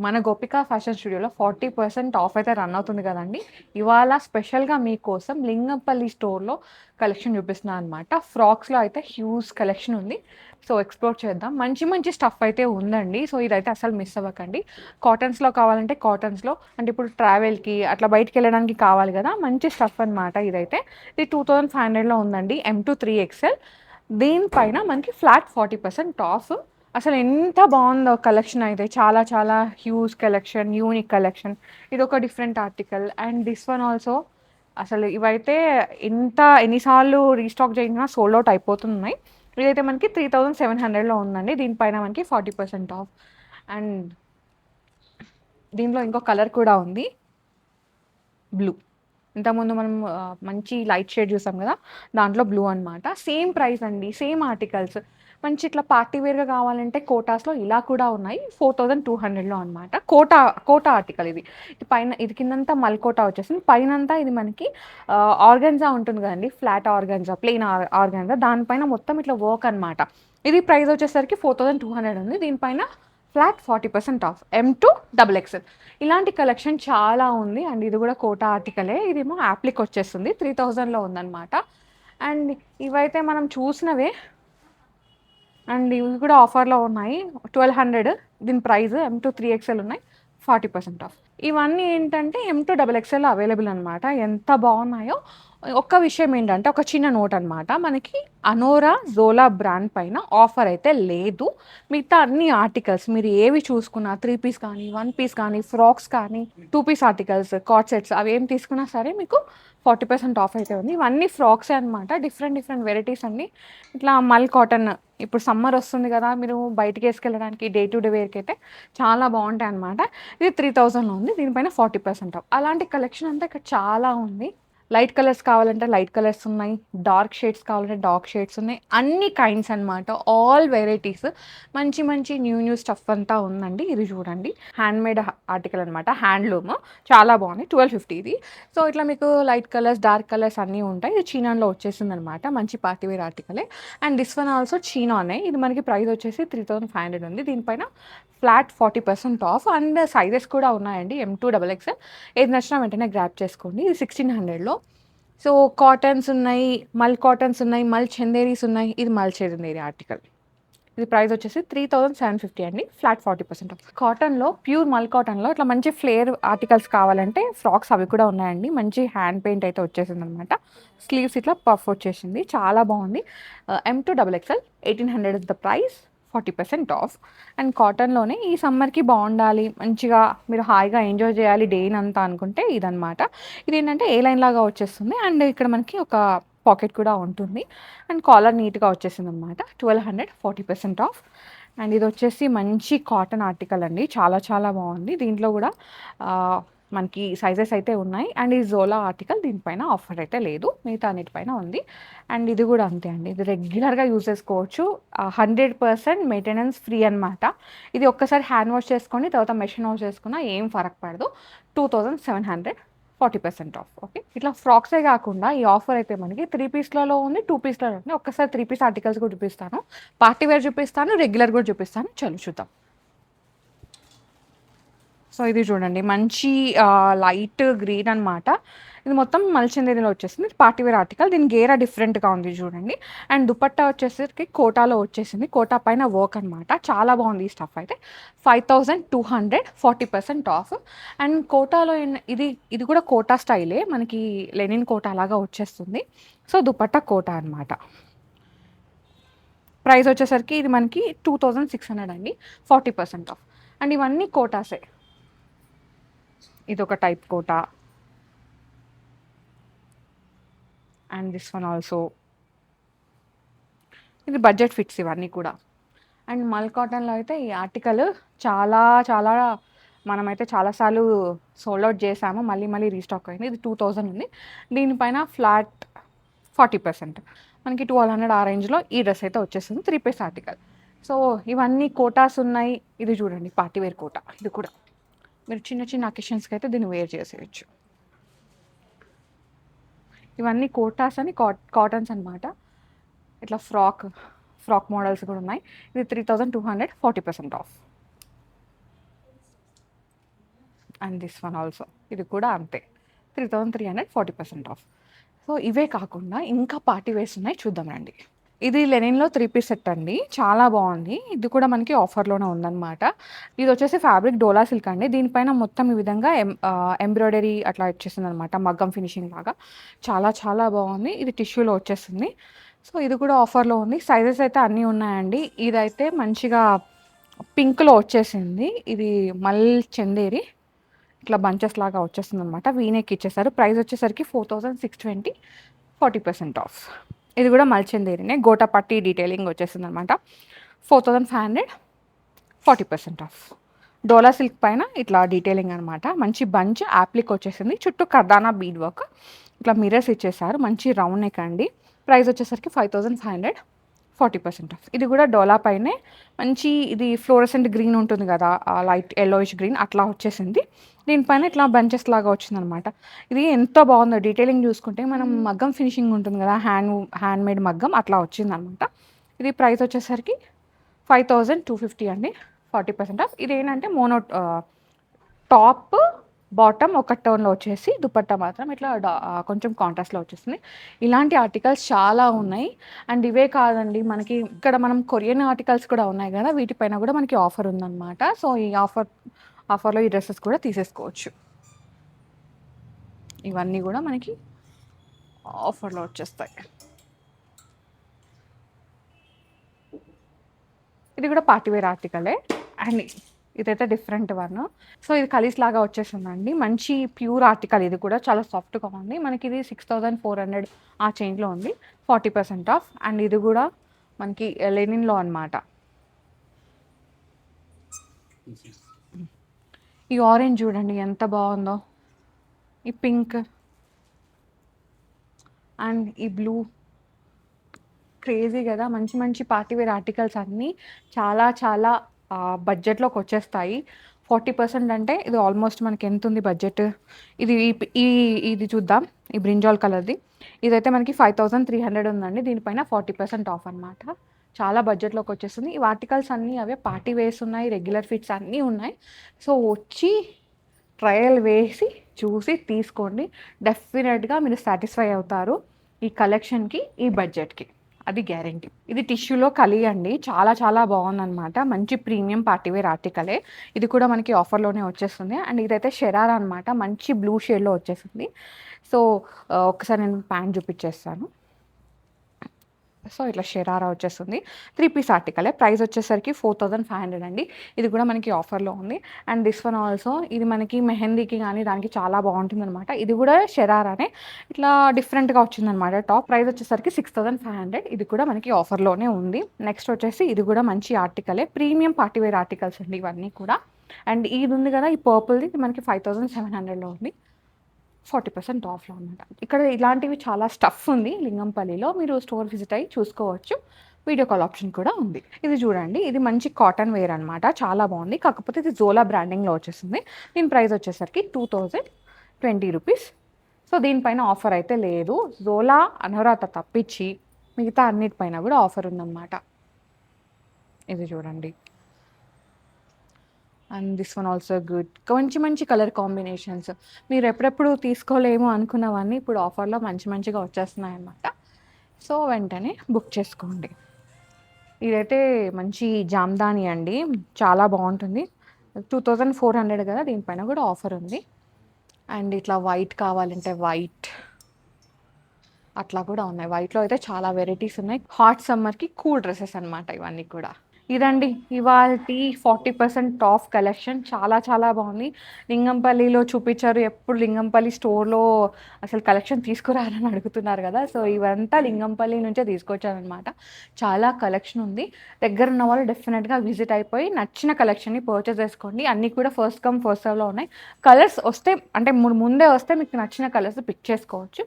మన గోపిక ఫ్యాషన్ స్టూడియోలో 40% ఆఫ్ అయితే రన్ అవుతుంది కదండి. ఇవాళ స్పెషల్‌గా మీకోసం లింగంపల్లి స్టోర్‌లో కలెక్షన్ చూపిస్తున్నాను అనమాట. ఫ్రాక్స్‌లో అయితే హ్యూజ్ కలెక్షన్ ఉంది. సో, ఎక్స్‌ప్లోర్ చేద్దాం. మంచి మంచి స్టఫ్ అయితే ఉందండి. సో, ఇదైతే అసలు మిస్ అవ్వకండి. కాటన్స్‌లో కావాలంటే కాటన్స్‌లో, అంటే ఇప్పుడు ట్రావెల్‌కి అట్లా బయటికెళ్ళడానికి కావాలి కదా! మంచి స్టఫ్ అనమాట ఇదైతే. ఇది 2500లో ఉందండి. M2 3XL. దీనిపైన మనకి ఫ్లాట్ 40% ఆఫ్. అసలు ఎంత బాగుందో కలెక్షన్ అయితే. చాలా చాలా హ్యూజ్ కలెక్షన్, యూనిక్ కలెక్షన్. ఇదొక different article. And this one also. అసలు ఇవైతే ఎన్నిసార్లు రీస్టాక్ చేసినా సోల్డ్ అవుట్ అయిపోతున్నాయి. ఇదైతే మనకి 3700లో ఉందండి. దీనిపైన మనకి 40% ఆఫ్. అండ్ దీనిలో ఇంకో కలర్ కూడా ఉంది, బ్లూ. ఇంతకుముందు మనం మంచి లైట్ షేడ్ చూసాం కదా, దాంట్లో బ్లూ అనమాట. సేమ్ ప్రైస్ అండి, సేమ్ ఆర్టికల్స్. మంచి ఇట్లా పార్టీ వేర్గా కావాలంటే కోటాస్లో ఇలా కూడా ఉన్నాయి. 4200లో అనమాట. కోటా ఆర్టికల్ ఇది. ఇది పైన, ఇది కిందంతా మల్కోటా వచ్చేసింది, పైనంతా ఇది మనకి ఆర్గన్జా ఉంటుంది కదండి, ఫ్లాట్ ఆర్గన్జా, ప్లెయిన్ ఆర్గన్జా, దానిపైన మొత్తం ఇట్లా వర్క్ అనమాట. ఇది ప్రైస్ వచ్చేసరికి 4200 ఉంది. దీనిపైన ఫ్లాట్ 40% ఆఫ్. M2 XXL. ఇలాంటి కలెక్షన్ చాలా ఉంది. అండ్ ఇది కూడా కోటా ఆర్టికలే. ఇదేమో యాప్లిక్ వచ్చేస్తుంది, 3000లో ఉందన్నమాట. అండ్ ఇవైతే మనం చూసినవే. అండ్ ఇవి కూడా ఆఫర్లో ఉన్నాయి, 1200 దీని ప్రైస్. M2 3XL ఉన్నాయి, 40% ఆఫ్. ఇవన్నీ ఏంటంటే M2 XXL అవైలబుల్ అనమాట. ఎంత బాగున్నాయో. ఒక్క విషయం ఏంటంటే, ఒక చిన్న నోట్ అనమాట, మనకి అనోరా జోలా బ్రాండ్ పైన ఆఫర్ అయితే లేదు. మిగతా అన్ని ఆర్టికల్స్ మీరు ఏవి చూసుకున్నా, 3 పీస్ కానీ, 1 పీస్ కానీ, ఫ్రాక్స్ కానీ, 2 పీస్ ఆర్టికల్స్, కార్డ్ సెట్స్, అవి ఏం తీసుకున్నా సరే మీకు 40% ఆఫ్ అయితే ఉంది. ఇవన్నీ ఫ్రాక్సే అనమాట. డిఫరెంట్ డిఫరెంట్ వెరైటీస్ అండి. ఇట్లా మల్ కాటన్, ఇప్పుడు సమ్మర్ వస్తుంది కదా, మీరు బయటికి వేసుకెళ్ళడానికి డే టు డే వేర్కి అయితే చాలా బాగుంటాయి అనమాట. ఇది 3000లో ఉంది. దీనిపైన 40% ఆఫ్. అలాంటి కలెక్షన్ అంతా ఇక్కడ చాలా ఉంది. లైట్ కలర్స్ కావాలంటే లైట్ కలర్స్ ఉన్నాయి, డార్క్ షేడ్స్ కావాలంటే డార్క్ షేడ్స్ ఉన్నాయి. అన్ని కైండ్స్ అనమాట, ఆల్ వెరైటీస్. మంచి మంచి న్యూ స్టఫ్ అంతా ఉందండి. ఇది చూడండి, హ్యాండ్మేడ్ ఆర్టికల్ అనమాట, హ్యాండ్లూమ్. చాలా బాగుంది. 1250 ఇది. సో ఇట్లా మీకు లైట్ కలర్స్, డార్క్ కలర్స్ అన్నీ ఉంటాయి. ఇది చీనాన్లో వచ్చేసింది అనమాట. మంచి పార్టీవేర్ ఆర్టికలే. అండ్ దిస్ వన్ ఆల్సో చీనానే. ఇది మనకి ప్రైస్ వచ్చేసి 3500 ఉంది. దీనిపైన ఫ్లాట్ 40% ఆఫ్. అండ్ సైజెస్ కూడా ఉన్నాయండి, M2 XXL. ఏది నచ్చినా వెంటనే గ్రాప్ చేసుకోండి. ఇది 1600లో. సో కాటన్స్ ఉన్నాయి, మల్ కాటన్స్ ఉన్నాయి, మల్ చందేరీస్ ఉన్నాయి. ఇది మల్ చందేరి ఆర్టికల్. ఇది ప్రైస్ వచ్చేసి 3750 అండి, ఫ్లాట్ 40% ఆఫ్. కాటన్లో, ప్యూర్ మల్ కాటన్లో ఇట్లా మంచి ఫ్లేర్ ఆర్టికల్స్ కావాలంటే ఫ్రాక్స్ అవి కూడా ఉన్నాయండి. మంచి హ్యాండ్ పెయింట్ అయితే వచ్చేసింది అనమాట. స్లీవ్స్ ఇట్లా పఫ్ వచ్చేసింది, చాలా బాగుంది. M2 XXL, 1800 is the price, 40% off. And కాటన్లోనే ఈ సమ్మర్కి బాగుండాలి, మంచిగా మీరు హాయిగా ఎంజాయ్ చేయాలి డేని అంతా అనుకుంటే ఇదనమాట. ఇదేంటంటే ఏ లైన్ లాగా వచ్చేస్తుంది. అండ్ ఇక్కడ మనకి ఒక పాకెట్ కూడా ఉంటుంది. అండ్ కాలర్ నీట్గా వచ్చేసింది అనమాట. 1200, 40% ఆఫ్. అండ్ ఇది వచ్చేసి మంచి కాటన్ ఆర్టికల్ అండి, చాలా చాలా బాగుంది. దీంట్లో కూడా మనకి సైజెస్ అయితే ఉన్నాయి. అండ్ ఈ జోలా ఆర్టికల్, దీనిపైన ఆఫర్ అయితే లేదు, మిగతా అన్నిటిపైన ఉంది. అండ్ ఇది కూడా అంతే అండి, ఇది రెగ్యులర్గా యూజ్ చేసుకోవచ్చు. 100% మెయింటెనెన్స్ ఫ్రీ అనమాట. ఇది ఒక్కసారి హ్యాండ్ వాష్ చేసుకోండి, తర్వాత మెషిన్ వాష్ చేసుకున్నా ఏం ఫరక్ పడదు. 2700, 40% ఆఫ్. ఓకే, ఇట్లా ఫ్రాక్సే కాకుండా ఈ ఆఫర్ అయితే మనకి 3 పీస్లలో ఉంది, 2 పీస్లలో ఉంది. ఒక్కసారి 3 పీస్ ఆర్టికల్స్ కూడా చూపిస్తాను, పార్టీ వేర్ చూపిస్తాను, రెగ్యులర్ కూడా చూపిస్తాను. చలో చూద్దాం. సో ఇది చూడండి, మంచి లైట్ గ్రీన్ అనమాట. ఇది మొత్తం మల్చిందేరిలో వచ్చేసింది. Party wear article. దీని గేరా డిఫరెంట్గా ఉంది చూడండి. అండ్ దుపట్టా వచ్చేసరికి కోటాలో వచ్చేసింది, కోటా పైన వర్క్ అనమాట. చాలా బాగుంది ఈ స్టఫ్ అయితే. 5200, 40% ఆఫ్. అండ్ కోటాలో ఇది ఇది కూడా కోటా స్టైలే, మనకి లెనిన్ కోటా లాగా వచ్చేస్తుంది. సో దుపట్టా కోటా అనమాట. ప్రైస్ వచ్చేసరికి ఇది మనకి 2600 అండి, 40% ఆఫ్. అండ్ ఇవన్నీ కోటాసే. ఇది ఒక type quota. And this one also. ఇది బడ్జెట్ ఫిట్స్ ఇవన్నీ కూడా. అండ్ మల్ కాటన్లో అయితే ఈ ఆర్టికల్ చాలా చాలా, మనమైతే చాలాసార్లు సోల్డ్ అవుట్ చేసాము, మళ్ళీ మళ్ళీ రీస్టాక్ అయింది. ఇది 2000 ఉంది. దీనిపైన ఫ్లాట్ 40%. మనకి 1200 ఆ రేంజ్లో ఈ డ్రెస్ అయితే వచ్చేస్తుంది, 3 పీస్ ఆర్టికల్. సో ఇవన్నీ కోటాస్ ఉన్నాయి. ఇది చూడండి, పార్టీ వేర్ కోటా. ఇది కూడా మీరు చిన్న చిన్న అకేషన్స్కి అయితే దీన్ని వేర్ చేసేయచ్చు. ఇవన్నీ కోటాస్ అని కాటన్స్ అనమాట. ఇట్లా ఫ్రాక్ మోడల్స్ కూడా ఉన్నాయి. ఇది 3200, 40% off. And this one also ఇది కూడా అంతే 3300 40% ఆఫ్. సో ఇవే కాకుండా ఇంకా పార్టీ వేర్స్ ఉన్నాయి, చూద్దాం రండి. ఇది లెనిన్లో 3 పీస్ సెట్ అండి, చాలా బాగుంది. ఇది కూడా మనకి ఆఫర్లోనే ఉందన్నమాట. ఇది వచ్చేసి ఫ్యాబ్రిక్ డోలా సిల్క్ అండి. దీనిపైన మొత్తం ఈ విధంగా ఎంబ్రాయిడరీ అట్లా వచ్చేసింది అనమాట, మగ్గం ఫినిషింగ్ లాగా. చాలా చాలా బాగుంది. ఇది టిష్యూలో వచ్చేసింది. సో ఇది కూడా ఆఫర్లో ఉంది. సైజెస్ అయితే అన్నీ ఉన్నాయండి. ఇదైతే మంచిగా పింక్లో వచ్చేసింది. ఇది మల్ చందేరి ఇట్లా బంచెస్ లాగా వచ్చేస్తుంది అనమాట. వీనెక్ ఇచ్చేసారు. ప్రైస్ వచ్చేసరికి 4620 40% ఆఫ్. ఇది కూడా మల్చందేరినే, గోటాపట్టి డీటెయిలింగ్ వచ్చేసింది అనమాట. 4500 40% ఆఫ్. డోలా సిల్క్ పైన ఇట్లా డీటెయిలింగ్ అనమాట. మంచి బంచ్ యాప్లిక్ వచ్చేసింది. చుట్టూ కర్దానా బీడ్ వర్క్, ఇట్లా మిర్రర్స్ ఇచ్చేసారు. మంచి రౌండ్ నెక్ అండి. ప్రైస్ వచ్చేసరికి 5500 40% ఆఫ్. ఇది కూడా డోలా పైనే మంచి, ఇది ఫ్లోరసెంట్ గ్రీన్ ఉంటుంది కదా, లైట్ ఎల్లోయిష్ గ్రీన్ అట్లా వచ్చేసింది. దీనిపైన ఇట్లా బంచెస్ లాగా వచ్చిందనమాట. ఇది ఎంత బాగుందో డీటెయిలింగ్ చూసుకుంటే, మనం మగ్గం ఫినిషింగ్ ఉంటుంది కదా, హ్యాండ్ మేడ్ మగ్గం అట్లా వచ్చిందనమాట. ఇది ప్రైస్ వచ్చేసరికి 5250 అండి, 40% ఆఫ్. ఇది ఏంటంటే మోనో టాప్ బాటమ్ ఒక టోన్లో వచ్చేసి దుపట్టా మాత్రం ఇట్లా కొంచెం కాంట్రాస్ట్లో వచ్చేస్తుంది. ఇలాంటి ఆర్టికల్స్ చాలా ఉన్నాయి. అండ్ ఇవే కాదండి, మనకి ఇక్కడ మనం కొరియన్ ఆర్టికల్స్ కూడా ఉన్నాయి కదా, వీటిపైన కూడా మనకి ఆఫర్ ఉందన్నమాట. సో ఈ ఆఫర్లో ఈ డ్రెస్సెస్ కూడా తీసేసుకోవచ్చు. ఇవన్నీ కూడా మనకి ఆఫర్లో వచ్చేస్తాయి. ఇది కూడా పార్టీవేర్ ఆర్టికలే అండ్ ఇదైతే డిఫరెంట్ వన్. సో ఇది కలీస్ లాగా వచ్చేసిందండి. మంచి ప్యూర్ ఆర్టికల్. ఇది కూడా చాలా సాఫ్ట్గా ఉంది. మనకి ఇది 6400 ఆ చేంజ్లో ఉంది, 40% ఆఫ్. అండ్ ఇది కూడా మనకి లెనిన్లో అనమాట. ఈ ఆరెంజ్ చూడండి ఎంత బాగుందో, ఈ పింక్ అండ్ ఈ బ్లూ, క్రేజీ కదా. మంచి మంచి పార్టీవేర్ ఆర్టికల్స్ అన్నీ చాలా చాలా బడ్జెట్లోకి వచ్చేస్తాయి. 40% అంటే ఇది ఆల్మోస్ట్ మనకి ఎంత ఉంది బడ్జెట్. ఇది ఇది చూద్దాం, ఈ బ్రింజాల్ కలర్ది. ఇదైతే మనకి 5300 ఉందండి. దీనిపైన 40% ఆఫ్ అనమాట. చాలా బడ్జెట్లోకి వచ్చేస్తుంది. ఈ ఆర్టికల్స్ అన్నీ అవే పార్టీ వేర్స్ ఉన్నాయి, రెగ్యులర్ ఫిట్స్ అన్నీ ఉన్నాయి. సో వచ్చి ట్రయల్ వేసి చూసి తీసుకోండి. డెఫినెట్గా మీరు సాటిస్ఫై అవుతారు ఈ కలెక్షన్కి, ఈ బడ్జెట్కి, అది గ్యారెంటీ. ఇది టిష్యూలో కలి అండి, చాలా చాలా బాగుందన్నమాట. మంచి ప్రీమియం పార్టీవేర్ ఆర్టికలే. ఇది కూడా మనకి ఆఫర్లోనే వచ్చేస్తుంది. అండ్ ఇదైతే షెరారా అనమాట, మంచి బ్లూ షేడ్లో వచ్చేసింది. సో ఒకసారి నేను ప్యాంట్ చూపించేస్తాను. సో ఇట్లా షెరారా వచ్చేస్తుంది. 3 పీస్ ఆర్టికలే. ప్రైస్ వచ్చేసరికి 4500 అండి. ఇది కూడా మనకి ఆఫర్లో ఉంది. అండ్ దిస్ వన్ ఆల్సో, ఇది మనకి మెహందీకి కానీ దానికి చాలా బాగుంటుంది అనమాట. ఇది కూడా షెరారానే, ఇట్లా డిఫరెంట్గా వచ్చిందనమాట. టాప్ ప్రైస్ వచ్చేసరికి 6500. ఇది కూడా మనకి ఆఫర్లోనే ఉంది. నెక్స్ట్ వచ్చేసి ఇది కూడా మంచి ఆర్టికలే, ప్రీమియం పార్టీవేర్ ఆర్టికల్స్ అండి ఇవన్నీ కూడా. అండ్ ఇది ఉంది కదా, ఈ పర్పుల్ది మనకి 5700లో ఉంది, 40% ఆఫ్లో అనమాట. ఇక్కడ ఇలాంటివి చాలా స్టఫ్ ఉంది లింగంపల్లిలో, మీరు స్టోర్ విజిట్ అయ్యి చూసుకోవచ్చు. వీడియో కాల్ ఆప్షన్ కూడా ఉంది. ఇది చూడండి, ఇది మంచి కాటన్ వేర్ అనమాట, చాలా బాగుంది. కాకపోతే ఇది జోలా బ్రాండింగ్లో వచ్చేసింది. దీని ప్రైస్ వచ్చేసరికి 2020 రూపీస్. సో దీనిపైన ఆఫర్ అయితే లేదు. జోలా అనరాత తప్పించి మిగతా అన్నిటిపైన కూడా ఆఫర్ ఉందన్నమాట. ఇది చూడండి. And this one also good. మంచి మంచి కలర్ కాంబినేషన్స్, మీరు ఎప్పుడెప్పుడు తీసుకోలేము అనుకున్నవన్నీ ఇప్పుడు ఆఫర్లో మంచి మంచిగా వచ్చేస్తున్నాయి అన్నమాట. సో వెంటనే బుక్ చేసుకోండి. ఇదైతే మంచి జామ్దాని అండి, చాలా బాగుంటుంది. 2400 కదా, దీనిపైన కూడా ఆఫర్ ఉంది. అండ్ ఇట్లా వైట్ కావాలంటే వైట్ అట్లా కూడా ఉన్నాయి. వైట్లో అయితే చాలా వెరైటీస్ ఉన్నాయి. హాట్ సమ్మర్కి కూల్ డ్రెస్సెస్ అనమాట ఇవన్నీ కూడా. ఇదండి ఇవాల్టి 40% ఆఫ్ కలెక్షన్. చాలా చాలా బాగుంది. లింగంపల్లిలో చూపించారు, ఎప్పుడు లింగంపల్లి స్టోర్లో అసలు కలెక్షన్ తీసుకురారని అడుగుతున్నారు కదా. సో ఇవంతా లింగంపల్లి నుంచే తీసుకొచ్చారనమాట. చాలా కలెక్షన్ ఉంది. దగ్గర ఉన్న వాళ్ళు డెఫినెట్గా విజిట్ అయిపోయి నచ్చిన కలెక్షన్ని పర్చేస్ చేసుకోండి. అన్నీ కూడా ఫస్ట్ కమ్ ఫస్ట్ సర్వ్లో ఉన్నాయి. కలర్స్ వస్తే అంటే ముందే వస్తే మీకు నచ్చిన కలర్స్ పిక్ చేసుకోవచ్చు.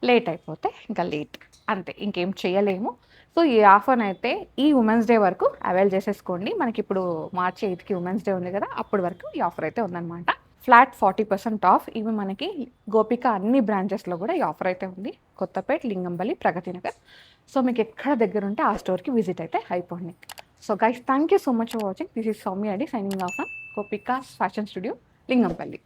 లేట్ అయిపోతే ఇంకా లేట్, అంతే, ఇంకేం చేయలేము. సో ఈ ఆఫర్ అయితే ఈ ఉమెన్స్ డే వరకు అవైల్ చేసేసుకోండి. మనకి ఇప్పుడు March 8కి ఉమెన్స్ డే ఉంది కదా, అప్పటి వరకు ఈ ఆఫర్ అయితే ఉందన్నమాట. Flat 40% of. ఇవి మనకి గోపిక అన్ని బ్రాంచెస్లో కూడా ఈ ఆఫర్ అయితే ఉంది. కొత్తపేట, లింగంపల్లి, ప్రగతి నగర్. సో మీకు ఎక్కడ దగ్గర ఉంటే ఆ స్టోర్కి విజిట్ అయితే అయిపోండి. So guys, thank you so much for watching. This is Soumya అండి, signing off from Gopika's fashion studio, Lingampalli.